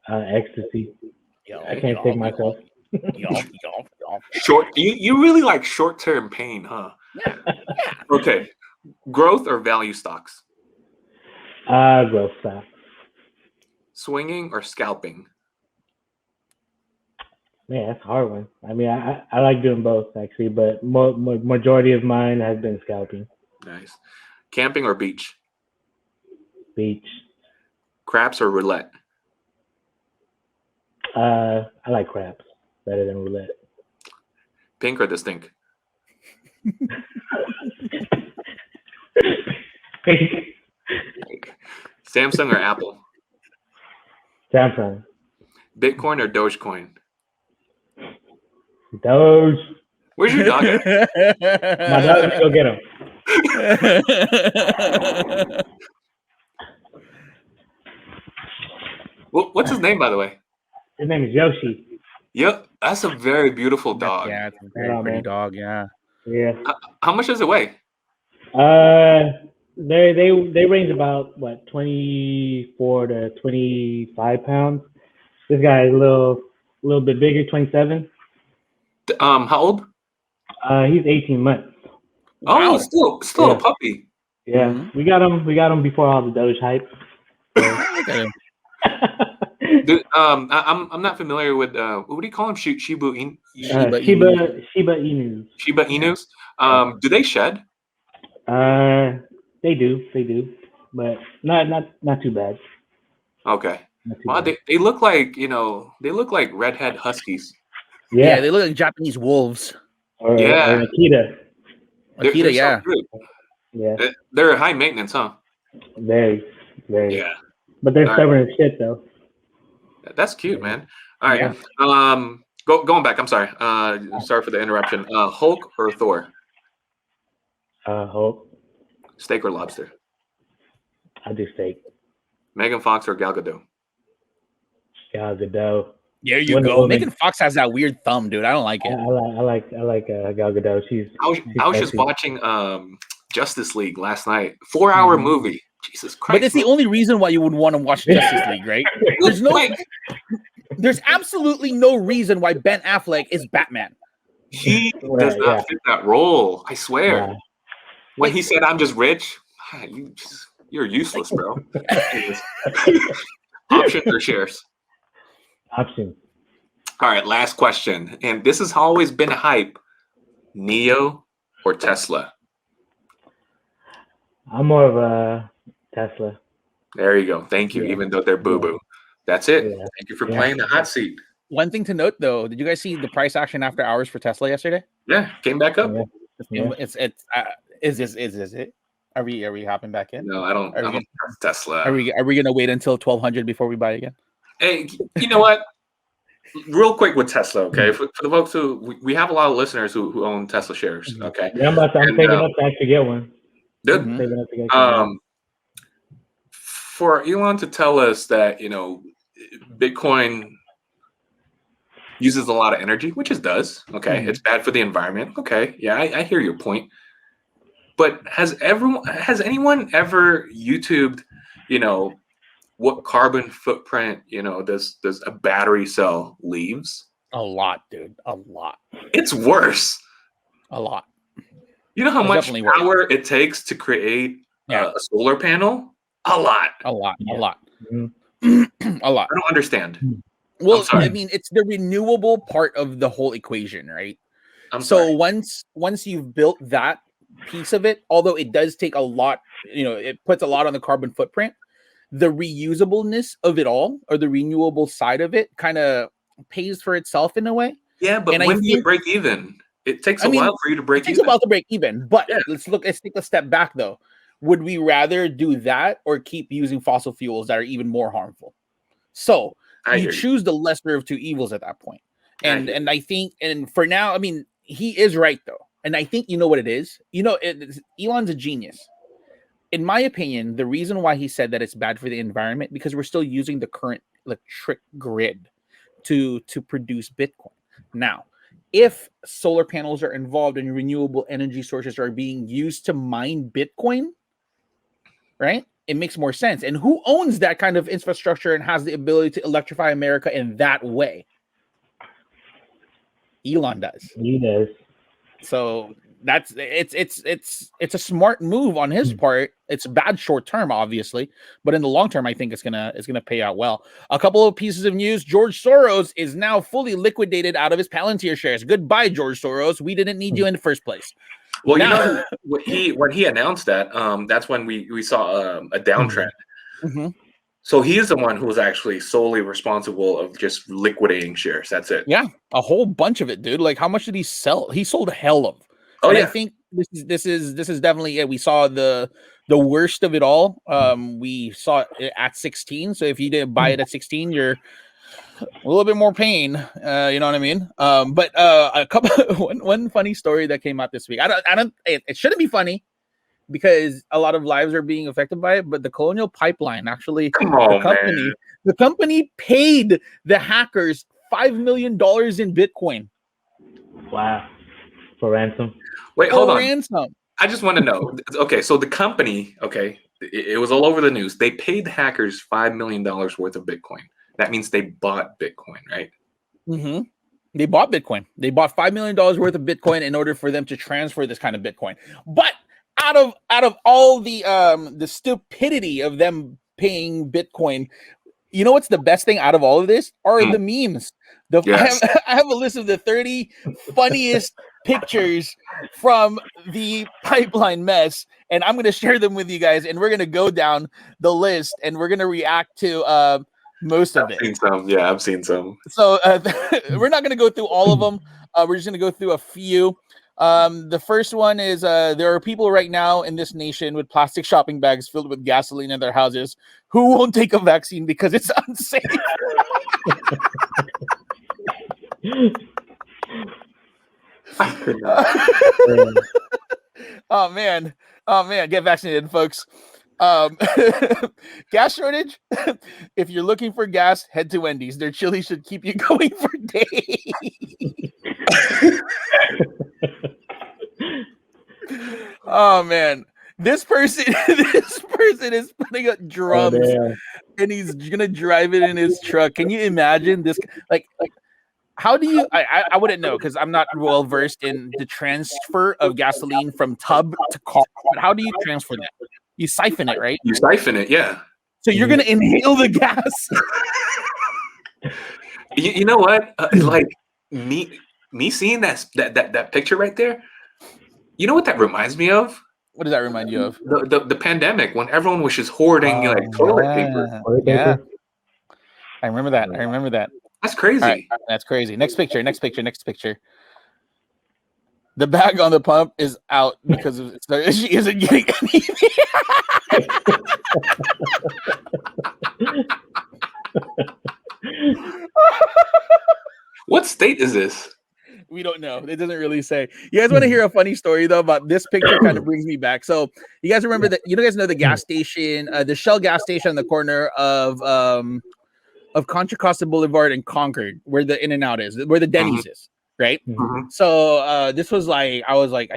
Ecstasy. Yo, I can't take myself. Yo. Short. You really like short-term pain, huh? Yeah. Okay. Growth or value stocks? Growth stock. Swinging or scalping? Man, that's a hard one. I mean, I like doing both actually, but majority of mine has been scalping. Nice. Camping or beach? Beach. Craps or roulette? I like craps better than roulette. Pink or the stink? Samsung or Apple? Samsung. Bitcoin or Dogecoin? Doge. Where's your dog at? My dog, go get him. What's his name, by the way? His name is Yoshi. Yep, that's a very beautiful dog. Yeah, it's a very pretty dog. Yeah. Yeah. How much does it weigh? They range about 24 to 25 pounds. This guy is a little bit bigger, 27. How old? He's 18 months. Oh, still a puppy. Yeah, we got him before all the Doge hype. Look at him. Dude, I'm not familiar with what do you call him? Shiba Inus. Shiba Inus. Do they shed? They do, but not too bad. Okay. Wow, they look like redhead huskies. Yeah, they look like Japanese wolves. Or Akita. Akita, yeah. So yeah. They're high maintenance, huh? Very. Yeah. But they're stubborn as shit, though. That's cute, man. All right. Yeah. Going back. I'm sorry. Sorry for the interruption. Hulk or Thor? Hulk. Steak or lobster? I do steak. Megan Fox or Gal Gadot? Gal Gadot. There you go. Megan Fox has that weird thumb, dude. I don't like it. I like Gal Gadot. She's I was just watching Justice League last night. 4-hour movie. Jesus Christ. But that's the only reason why you would want to watch Justice League, right? There's absolutely no reason why Ben Affleck is Batman. He does not fit that role. I swear. Yeah. When he said, "I'm just rich," you're useless, bro. Options or shares? Options. All right, last question. And this has always been a hype. Neo or Tesla? I'm more of a Tesla. There you go. Thank you, even though they're boo-boo. That's it. Yeah. Thank you for playing the hot seat. One thing to note, though, did you guys see the price action after hours for Tesla yesterday? Yeah, came back up. Yeah. Is this it? Are we hopping back in? No, I don't. I don't trust Tesla. Are we gonna wait until 1,200 before we buy again? Hey, you know what? Real quick with Tesla, okay? For the folks who we have a lot of listeners who own Tesla shares, okay? Yeah, I'm saving up to actually get one. Good. For Elon to tell us that Bitcoin uses a lot of energy, which it does. Okay, it's bad for the environment. Okay, yeah, I hear your point. But has anyone ever YouTubed, what carbon footprint, does a battery cell leaves? A lot, dude. A lot. It's worse. A lot. You know how much power it takes to create a solar panel? A lot. A lot. Yeah. A lot. Mm-hmm. A lot. I don't understand. Well, I mean, it's the renewable part of the whole equation, right? Once you've built that piece of it, although it does take a lot, it puts a lot on the carbon footprint, the reusableness of it all, or the renewable side of it, kind of pays for itself in a way. Yeah, but when do you break even? It takes a while for you to break even. It takes a while to break even, but let's take a step back though. Would we rather do that or keep using fossil fuels that are even more harmful? So you choose the lesser of two evils at that point. And I think, and for now, I mean, he is right though. And I think you know what it is. Elon's a genius. In my opinion, the reason why he said that it's bad for the environment, because we're still using the current electric grid to produce Bitcoin. Now, if solar panels are involved and renewable energy sources are being used to mine Bitcoin, right? It makes more sense. And who owns that kind of infrastructure and has the ability to electrify America in that way? Elon does. He does. So it's a smart move on his part. It's bad short term, obviously, but in the long term, I think it's gonna pay out well. A couple of pieces of news: George Soros is now fully liquidated out of his Palantir shares. Goodbye, George Soros. We didn't need you in the first place. Well, when he announced that, that's when we saw a downtrend. Mm-hmm. So he is the one who was actually solely responsible of just liquidating shares. That's it. Yeah, a whole bunch of it, dude. Like, how much did he sell? He sold a hell of. Oh, and yeah. I think this is definitely it. We saw the worst of it all. We saw it at 16. So if you didn't buy it at 16, you're a little bit more pain. You know what I mean? But a couple one funny story that came out this week. It shouldn't be funny, because a lot of lives are being affected by it, but the Colonial Pipeline actually, the company paid the hackers $5 million in Bitcoin. Wow. For ransom. Wait, hold on. Ransom. I just want to know. Okay, so the company, it was all over the news. They paid the hackers $5 million worth of Bitcoin. That means they bought Bitcoin, right? Mm-hmm. They bought Bitcoin. They bought $5 million worth of Bitcoin in order for them to transfer this kind of Bitcoin. But out of all the stupidity of them paying Bitcoin, you know what's the best thing out of all of this are the memes. I have a list of the 30 funniest pictures from the pipeline mess, and I'm going to share them with you guys, and we're going to go down the list, and we're going to react to most of it. I've seen some. Yeah, I've seen some. So we're not going to go through all of them. We're just going to go through a few. The first one is there are people right now in this nation with plastic shopping bags filled with gasoline in their houses who won't take a vaccine because it's unsafe. Oh man, get vaccinated, folks. Gas shortage. If you're looking for gas, head to Wendy's. Their chili should keep you going for days. Oh man, this person is putting up drums, and he's gonna drive it in his truck. Can you imagine this? Like how do you? I wouldn't know, because I'm not well versed in the transfer of gasoline from tub to car. But how do you transfer that? You siphon it, right? You siphon it, yeah. So you're gonna inhale the gas. You know what? Like me seeing that picture right there. You know what that reminds me of? What does that remind you of? The pandemic, when everyone was just hoarding toilet paper. Yeah, I remember that. That's crazy. All right, that's crazy. Next picture. The bag on the pump is out because she isn't getting anything. What state is this? We don't know. It doesn't really say. You guys want to hear a funny story though about this picture? Kind of brings me back. So you guys remember that? You guys know the gas station, the Shell gas station on the corner of Contra Costa Boulevard and Concord, where the In-N-Out is, where the Denny's is, right? Mm-hmm. So this was I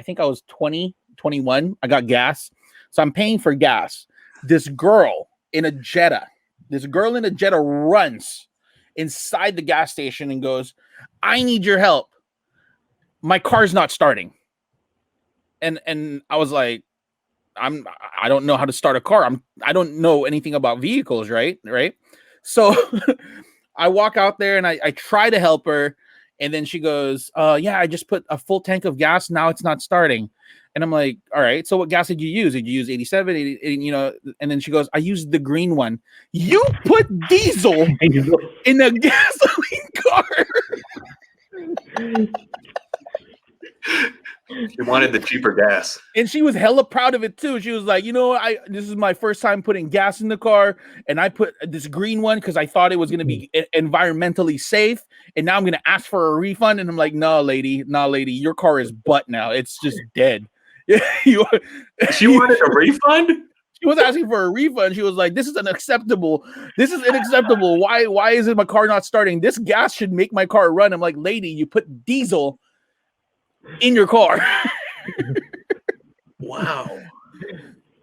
think I was 20, 21. I got gas, so I'm paying for gas. This girl in a Jetta runs inside the gas station and goes, "I need your help. My car's not starting." And I was like, I don't know how to start a car. I don't know anything about vehicles, right? So I walk out there and I try to help her, and then she goes, yeah, I just put a full tank of gas. Now it's not starting. And I'm like, all right, so what gas did you use? Did you use 87? 80, you know, and then she goes, I used the green one. You put diesel in a gasoline car. She wanted the cheaper gas. And she was hella proud of it too. She was like, you know, this is my first time putting gas in the car, and I put this green one because I thought it was going to be environmentally safe, and now I'm going to ask for a refund. And I'm like, no, lady, your car is butt now. It's just dead. She wanted a refund? She was asking for a refund. She was like, this is unacceptable. This is unacceptable. Why is it my car not starting? This gas should make my car run. I'm like, lady, you put diesel in your car. Wow.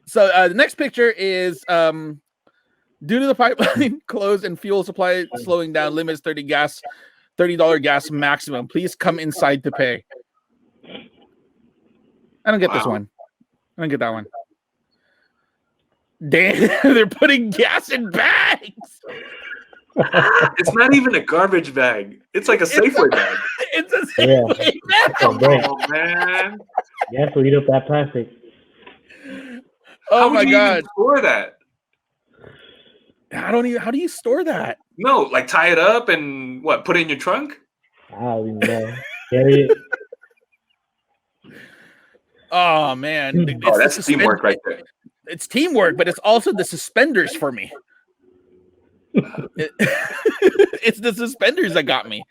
So the next picture is due to the pipeline closed and fuel supply slowing down, limits $30 gas maximum. Please come inside to pay. I don't get this one. I don't get that one. Damn, they're putting gas in bags. It's not even a garbage bag. It's like a Safeway bag. It's a Safeway bag. Oh, man. You have to eat up that plastic. Oh my God. Even store that? I don't even. How do you store that? No, like tie it up and what? Put it in your trunk? I don't even know. Carry it. Oh man, Oh, that's teamwork right there. It's teamwork, but it's also the suspenders for me. It's the suspenders that got me.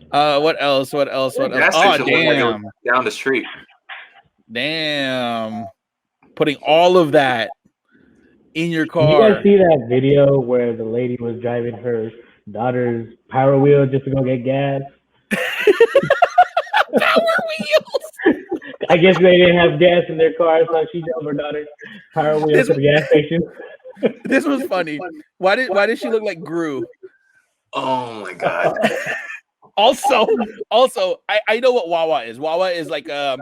What else? What else? Oh, damn. Down the street. Damn. Putting all of that in your car. Did you guys see that video where the lady was driving her daughter's Power Wheel just to go get gas? Power Wheels. I guess they didn't have gas in their car, so she drove her daughter's Power Wheel to the gas station. This was funny. Why did she look like Gru? Oh my God. Also, I know what Wawa is. Wawa is like an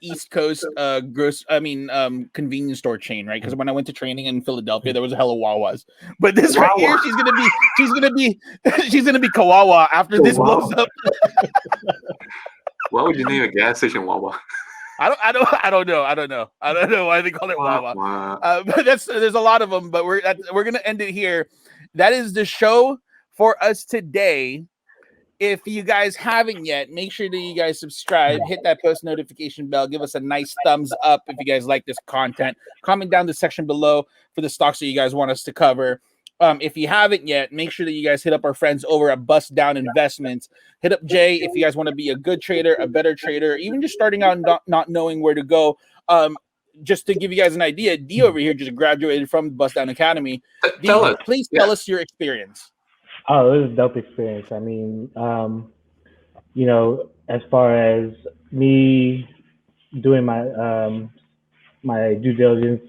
East Coast convenience store chain, right? Because when I went to training in Philadelphia, there was a hell of Wawas. But this right here, she's gonna be Kawawa after this blows up. Why would you name a gas station Wawa? I don't know why they call it Wawa. But there's a lot of them. But we're gonna end it here. That is the show for us today. If you guys haven't yet, make sure that you guys subscribe, hit that post notification bell, give us a nice thumbs up if you guys like this content. Comment down the section below for the stocks that you guys want us to cover. If you haven't yet, make sure that you guys hit up our friends over at Bust Down Investments. Hit up Jay if you guys want to be a good trader, a better trader, even just starting out and not knowing where to go. Just to give you guys an idea, D over here just graduated from Bust Down Academy. D, please tell us your experience. Oh, it was a dope experience. I mean, you know, as far as me doing my my due diligence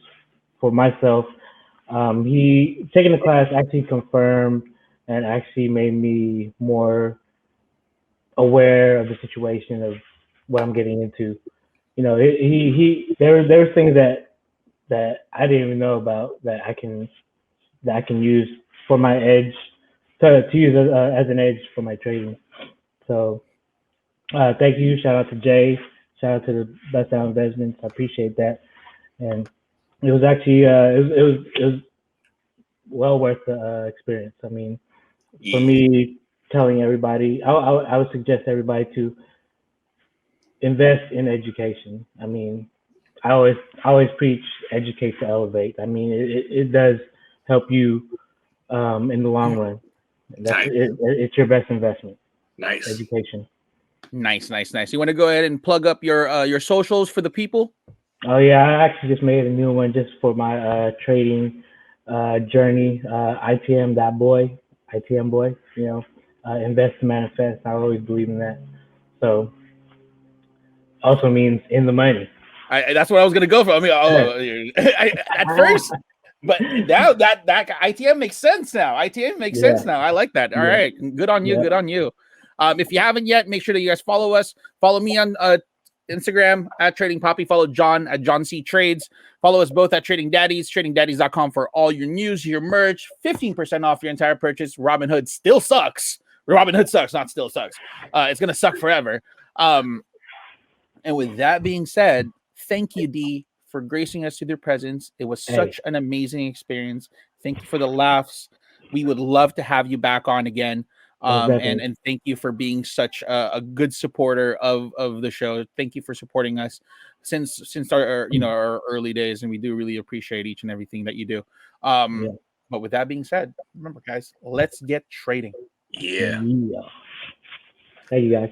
for myself, he taking the class actually confirmed and actually made me more aware of the situation of what I'm getting into. You know, there were things that I didn't even know about that I can use for my edge. To use as an edge for my trading. So thank you. Shout out to Jay. Shout out to the Best Down Investments. I appreciate that. And it was actually it was well worth the experience. I mean, for me, telling everybody, I would suggest everybody to invest in education. I mean, I always preach educate to elevate. I mean, it does help you in the long run. It's your best investment. Nice. Education. Nice. You want to go ahead and plug up your socials for the people? Oh yeah, I actually just made a new one just for my trading journey. ITM boy. You know, invest to manifest. I always believe in that. So also means in the money. That's what I was gonna go for. I mean, at first. But now that ITM makes sense now. ITM makes sense now. I like that. All right. Good on you. Good on you. If you haven't yet, make sure that you guys follow us. Follow me on Instagram at Trading Poppy. Follow John at John C Trades. Follow us both at Trading Daddies, tradingdaddies.com for all your news, your merch, 15% off your entire purchase. Robinhood still sucks. Robinhood sucks, not still sucks. It's gonna suck forever. And with that being said, thank you, D, for gracing us with your presence. It was such an amazing experience. Thank you for the laughs. We would love to have you back on again. And thank you for being such a good supporter of the show. Thank you for supporting us since our our early days, and we do really appreciate each and everything that you do. But with that being said, remember, guys, let's get trading. Yeah. Thank you, guys.